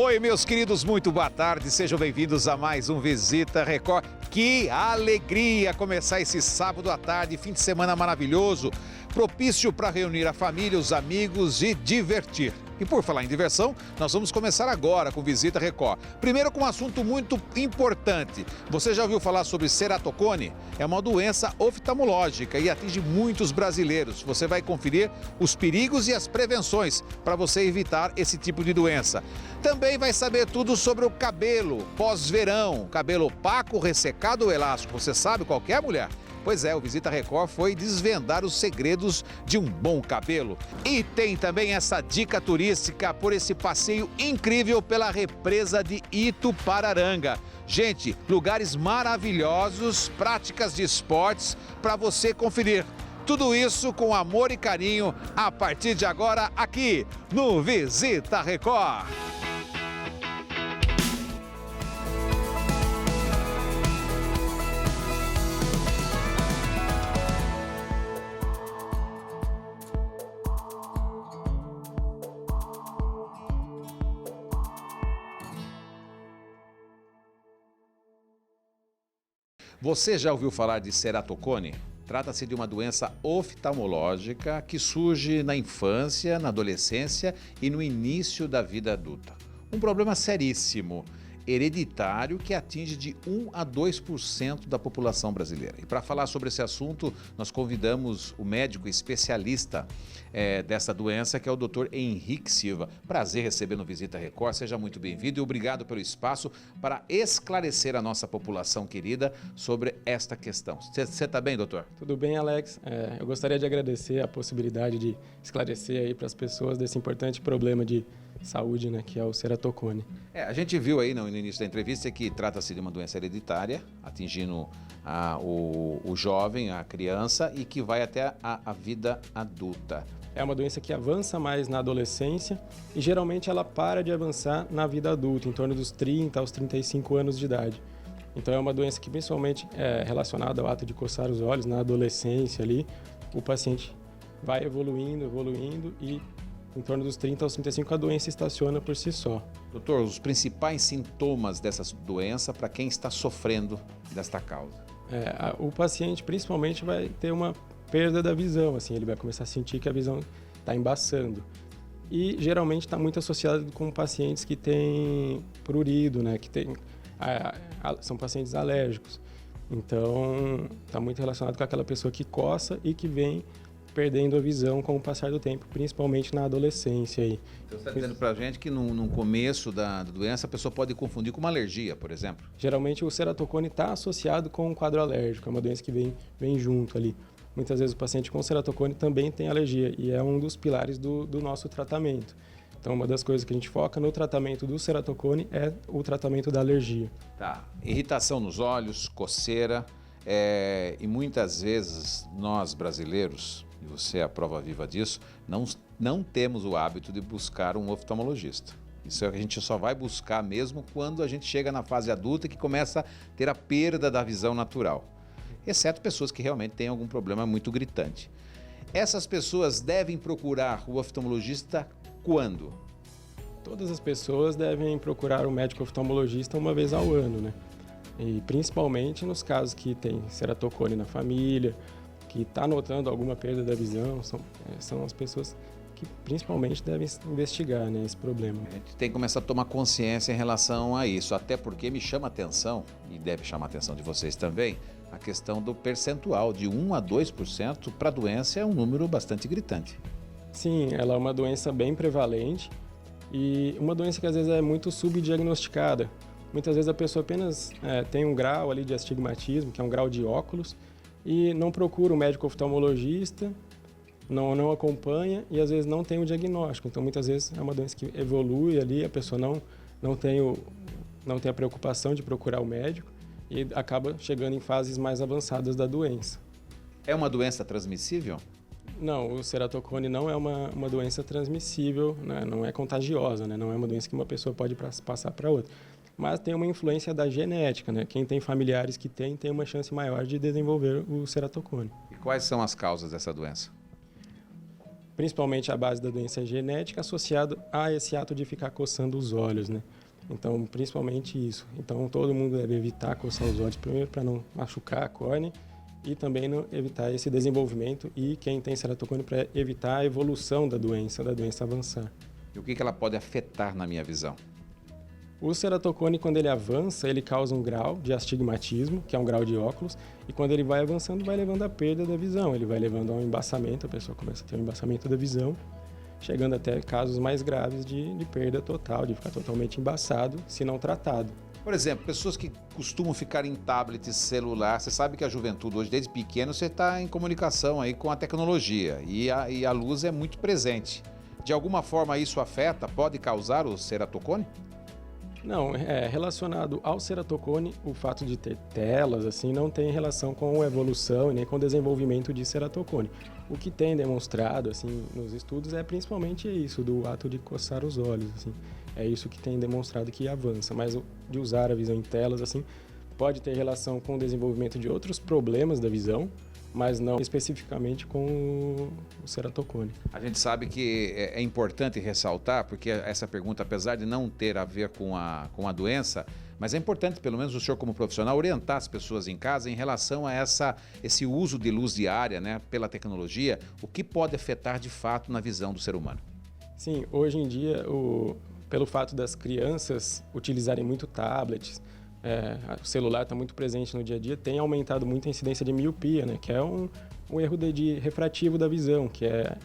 Oi, meus queridos, muito boa tarde. Sejam bem-vindos a mais um Visita Record. Que alegria começar esse sábado à tarde, fim de semana maravilhoso, propício para reunir a família, os amigos e divertir. E por falar em diversão, nós vamos começar agora com Visita Record. Primeiro com um assunto muito importante. Você já ouviu falar sobre ceratocone? É uma doença oftalmológica e atinge muitos brasileiros. Você vai conferir os perigos e as prevenções para você evitar esse tipo de doença. Também vai saber tudo sobre o cabelo pós-verão, cabelo opaco, ressecado ou elástico. Você sabe qual que é, mulher? Pois é, o Visita Record foi desvendar os segredos de um bom cabelo. E tem também essa dica turística por esse passeio incrível pela represa de Itupararanga. Gente, lugares maravilhosos, práticas de esportes para você conferir. Tudo isso com amor e carinho a partir de agora aqui no Visita Record. Você já ouviu falar de ceratocone? Trata-se de uma doença oftalmológica que surge na infância, na adolescência e no início da vida adulta. Um problema seríssimo, hereditário, que atinge de 1 a 2% da população brasileira. E para falar sobre esse assunto, nós convidamos o médico especialista dessa doença, que é o Dr. Henrique Silva. Prazer receber no Visita Record, seja muito bem-vindo e obrigado pelo espaço para esclarecer a nossa população querida sobre esta questão. Você está bem, doutor? Tudo bem, Alex. Eu gostaria de agradecer a possibilidade de esclarecer aí para as pessoas desse importante problema de saúde, né, que é o ceratocone. A gente viu aí no início da entrevista que trata-se de uma doença hereditária, atingindo o jovem, a criança, e que vai até a vida adulta. É uma doença que avança mais na adolescência e geralmente ela para de avançar na vida adulta, em torno dos 30 aos 35 anos de idade. Então é uma doença que principalmente é relacionada ao ato de coçar os olhos na adolescência ali. O paciente vai evoluindo e em torno dos 30 aos 35 a doença estaciona por si só. Doutor, os principais sintomas dessa doença para quem está sofrendo desta causa? O paciente principalmente vai ter uma perda da visão, assim, ele vai começar a sentir que a visão está embaçando. E geralmente está muito associado com pacientes que têm prurido, né, são pacientes alérgicos. Então está muito relacionado com aquela pessoa que coça e que vem perdendo a visão com o passar do tempo, principalmente na adolescência. Aí. Então você está dizendo para a gente que no começo da doença a pessoa pode confundir com uma alergia, por exemplo? Geralmente o ceratocone está associado com um quadro alérgico, é uma doença que vem junto ali. Muitas vezes o paciente com ceratocone também tem alergia e é um dos pilares do nosso tratamento. Então uma das coisas que a gente foca no tratamento do ceratocone é o tratamento da alergia. Tá. Irritação nos olhos, coceira, e muitas vezes nós brasileiros, e você é a prova viva disso, não temos o hábito de buscar um oftalmologista. Isso é o que a gente só vai buscar mesmo quando a gente chega na fase adulta que começa a ter a perda da visão natural. Exceto pessoas que realmente têm algum problema muito gritante. Essas pessoas devem procurar o oftalmologista quando? Todas as pessoas devem procurar o médico oftalmologista uma vez ao ano, né? E principalmente nos casos que tem ceratocone na família, que está notando alguma perda da visão, são as pessoas que principalmente devem investigar, né, esse problema. A gente tem que começar a tomar consciência em relação a isso, até porque me chama a atenção, e deve chamar a atenção de vocês também, a questão do percentual de 1 a 2% para a doença é um número bastante gritante. Sim, ela é uma doença bem prevalente e uma doença que às vezes é muito subdiagnosticada. Muitas vezes a pessoa apenas tem um grau ali de astigmatismo, que é um grau de óculos, e não procura um médico oftalmologista, não acompanha e às vezes não tem o diagnóstico. Então muitas vezes é uma doença que evolui ali, a pessoa não tem a preocupação de procurar o médico e acaba chegando em fases mais avançadas da doença. É uma doença transmissível? Não, o ceratocone não é uma doença transmissível, né? Não é contagiosa, né? Não é uma doença que uma pessoa pode passar para outra. Mas tem uma influência da genética, né? Quem tem familiares que tem uma chance maior de desenvolver o ceratocone. E quais são as causas dessa doença? principalmente a base da doença genética, associado a esse ato de ficar coçando os olhos, né? Então, principalmente isso. Então, todo mundo deve evitar coçar os olhos, primeiro para não machucar a córnea e também não evitar esse desenvolvimento e quem tem ceratocone para evitar a evolução da doença avançar. E o que ela pode afetar na minha visão? O ceratocone, quando ele avança, ele causa um grau de astigmatismo, que é um grau de óculos, e quando ele vai avançando, vai levando à perda da visão. Ele vai levando a um embaçamento, a pessoa começa a ter um embaçamento da visão, chegando até casos mais graves de perda total, de ficar totalmente embaçado, se não tratado. Por exemplo, pessoas que costumam ficar em tablet celular, você sabe que a juventude hoje, desde pequeno, você está em comunicação aí com a tecnologia e a luz é muito presente. De alguma forma isso afeta, pode causar o ceratocone? Não, relacionado ao ceratocone, o fato de ter telas assim não tem relação com a evolução e nem com o desenvolvimento de ceratocone. O que tem demonstrado assim nos estudos é principalmente isso, do ato de coçar os olhos, assim. É isso que tem demonstrado que avança, mas de usar a visão em telas assim pode ter relação com o desenvolvimento de outros problemas da visão, mas não especificamente com o ceratocone. A gente sabe que é importante ressaltar, porque essa pergunta, apesar de não ter a ver com a doença, mas é importante, pelo menos o senhor como profissional, orientar as pessoas em casa em relação a esse uso de luz diária, né, pela tecnologia, o que pode afetar de fato na visão do ser humano. Sim, hoje em dia, pelo fato das crianças utilizarem muito tablets, o celular está muito presente no dia a dia, tem aumentado muito a incidência de miopia, né? Que é um erro de refrativo da visão, que é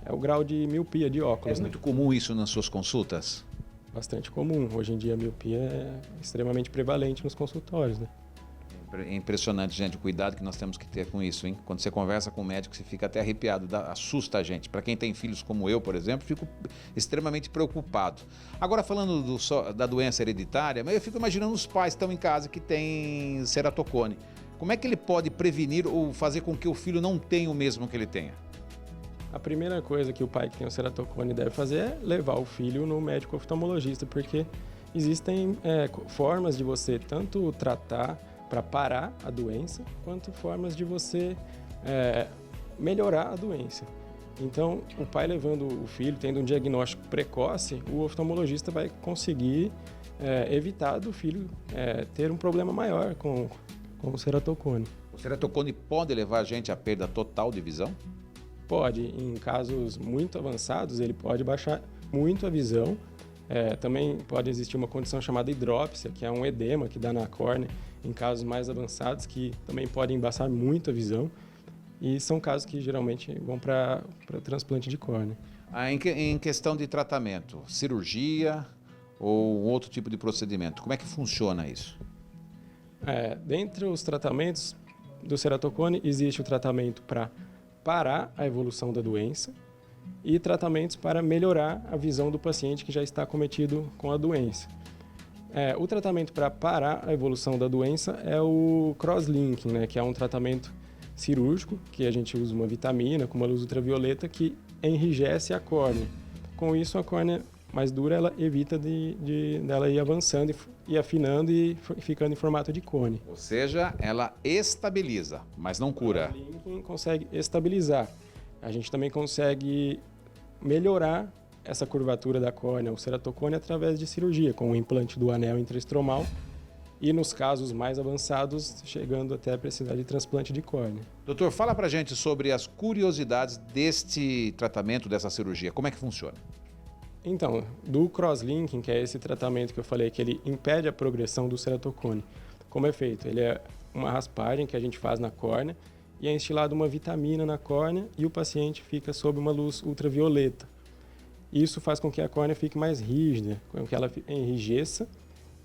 o grau de miopia de óculos. É muito comum isso nas suas consultas? Bastante comum. Hoje em dia a miopia é extremamente prevalente nos consultórios, né? É impressionante, gente, o cuidado que nós temos que ter com isso, hein? Quando você conversa com o médico, você fica até arrepiado, assusta a gente. Para quem tem filhos como eu, por exemplo, fico extremamente preocupado. Agora, falando da doença hereditária, eu fico imaginando os pais que estão em casa que têm ceratocone. Como é que ele pode prevenir ou fazer com que o filho não tenha o mesmo que ele tenha? A primeira coisa que o pai que tem o ceratocone deve fazer é levar o filho no médico oftalmologista, porque existem formas de você tanto tratar para parar a doença, quanto formas de você melhorar a doença. Então, o pai levando o filho, tendo um diagnóstico precoce, o oftalmologista vai conseguir evitar do filho ter um problema maior com o ceratocone. O ceratocone pode levar a gente à perda total de visão? Pode, em casos muito avançados, ele pode baixar muito a visão. Também pode existir uma condição chamada hidrópsia, que é um edema que dá na córnea, em casos mais avançados, que também podem embaçar muito a visão. E são casos que geralmente vão para transplante de córnea. Em questão de tratamento, cirurgia ou outro tipo de procedimento, como é que funciona isso? Dentre os tratamentos do ceratocone, existe o tratamento para parar a evolução da doença e tratamentos para melhorar a visão do paciente que já está acometido com a doença. O tratamento para parar a evolução da doença é o crosslinking, né, que é um tratamento cirúrgico, que a gente usa uma vitamina com uma luz ultravioleta que enrijece a córnea. Com isso, a córnea mais dura, ela evita dela ir avançando e afinando e ficando em formato de cone. Ou seja, ela estabiliza, mas não cura. O crosslinking consegue estabilizar. A gente também consegue melhorar essa curvatura da córnea, o ceratocone, através de cirurgia, com o implante do anel intraestromal e, nos casos mais avançados, chegando até a precisar de transplante de córnea. Doutor, fala pra gente sobre as curiosidades deste tratamento, dessa cirurgia. Como é que funciona? Então, do crosslinking, que é esse tratamento que eu falei, que ele impede a progressão do ceratocone. Como é feito? Ele é uma raspagem que a gente faz na córnea e é instilada uma vitamina na córnea e o paciente fica sob uma luz ultravioleta. Isso faz com que a córnea fique mais rígida, com que ela enrijeça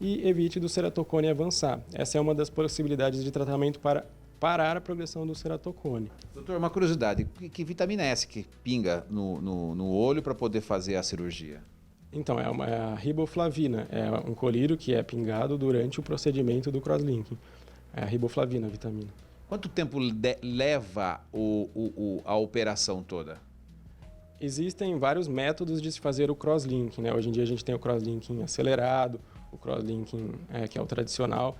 e evite do ceratocone avançar. Essa é uma das possibilidades de tratamento para parar a progressão do ceratocone. Doutor, uma curiosidade, que vitamina é essa que pinga no olho para poder fazer a cirurgia? Então, é a riboflavina, é um colírio que é pingado durante o procedimento do crosslinking. É a riboflavina, a vitamina. Quanto tempo leva a operação toda? Existem vários métodos de se fazer o crosslinking, né? Hoje em dia a gente tem o crosslinking acelerado, o crosslinking que é o tradicional,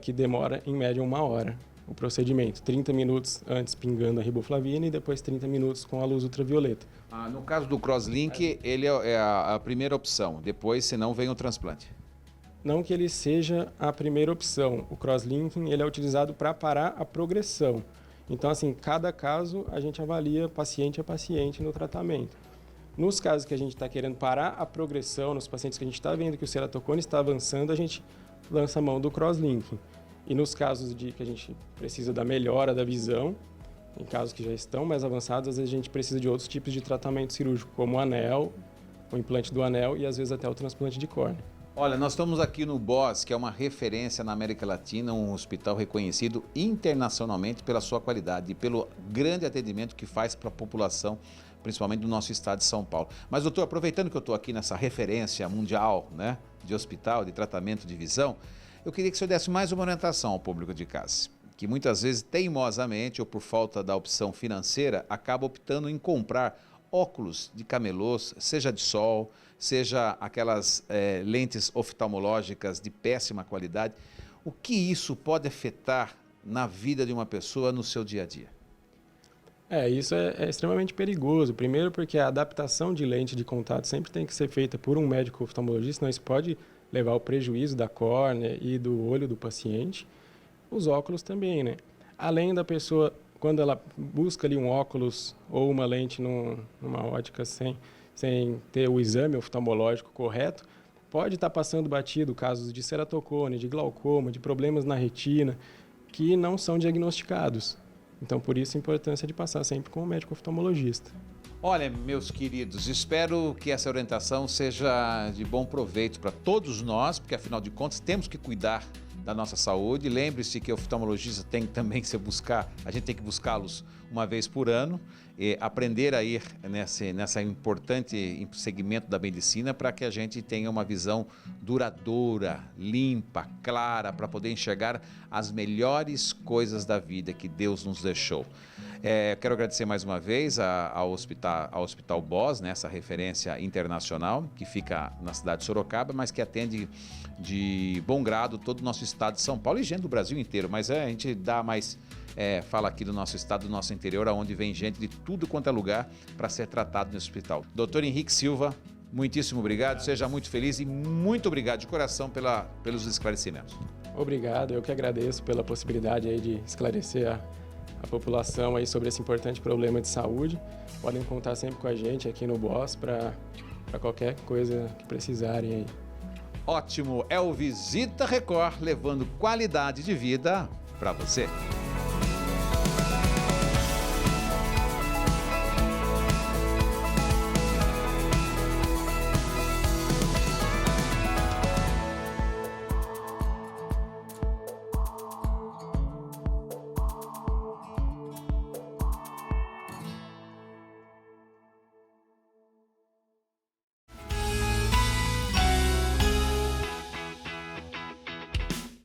que demora em média 1 hora. o procedimento. 30 minutos antes pingando a riboflavina e depois 30 minutos com a luz ultravioleta. No caso do crosslink, ele é a primeira opção, depois, se não, vem o transplante. Não que ele seja a primeira opção. O crosslinking ele é utilizado para parar a progressão. Então, assim, cada caso a gente avalia paciente a paciente no tratamento. Nos casos que a gente está querendo parar a progressão, nos pacientes que a gente está vendo que o ceratocone está avançando, a gente lança a mão do crosslinking. E nos casos de que a gente precisa da melhora da visão, em casos que já estão mais avançados, às vezes a gente precisa de outros tipos de tratamento cirúrgico, como o anel, o implante do anel e às vezes até o transplante de córnea. Olha, nós estamos aqui no BOS, que é uma referência na América Latina, um hospital reconhecido internacionalmente pela sua qualidade e pelo grande atendimento que faz para a população, principalmente do nosso estado de São Paulo. Mas, doutor, aproveitando que eu estou aqui nessa referência mundial, né, de hospital, de tratamento de visão, eu queria que o senhor desse mais uma orientação ao público de casa, que muitas vezes, teimosamente ou por falta da opção financeira, acaba optando em comprar óculos de camelôs, seja de sol, seja aquelas lentes oftalmológicas de péssima qualidade. O que isso pode afetar na vida de uma pessoa no seu dia a dia? Isso é extremamente perigoso. Primeiro porque a adaptação de lente de contato sempre tem que ser feita por um médico oftalmologista, senão isso pode levar ao prejuízo da córnea e do olho do paciente. Os óculos também, né? Além da pessoa, quando ela busca ali um óculos ou uma lente numa ótica sem ter o exame oftalmológico correto, pode estar passando batido casos de ceratocone, de glaucoma, de problemas na retina, que não são diagnosticados. Então, por isso a importância de passar sempre com o médico oftalmologista. Olha, meus queridos, espero que essa orientação seja de bom proveito para todos nós, porque afinal de contas temos que cuidar da nossa saúde. Lembre-se que o oftalmologista tem também que a gente tem que buscá-los uma vez por ano, e aprender a ir nessa importante segmento da medicina para que a gente tenha uma visão duradoura, limpa, clara, para poder enxergar as melhores coisas da vida que Deus nos deixou. Quero agradecer mais uma vez ao Hospital BOS, né, essa referência internacional que fica na cidade de Sorocaba, mas que atende de bom grado todo o nosso estado de São Paulo e gente do Brasil inteiro, mas a gente dá mais, fala aqui do nosso estado, do nosso interior, onde vem gente de tudo quanto é lugar para ser tratado no hospital. Doutor Henrique Silva, muitíssimo obrigado, seja muito feliz e muito obrigado de coração pelos esclarecimentos. Obrigado, eu que agradeço pela possibilidade aí de esclarecer a população aí sobre esse importante problema de saúde. Podem contar sempre com a gente aqui no BOS para qualquer coisa que precisarem aí. Ótimo, é o Visita Record levando qualidade de vida para você.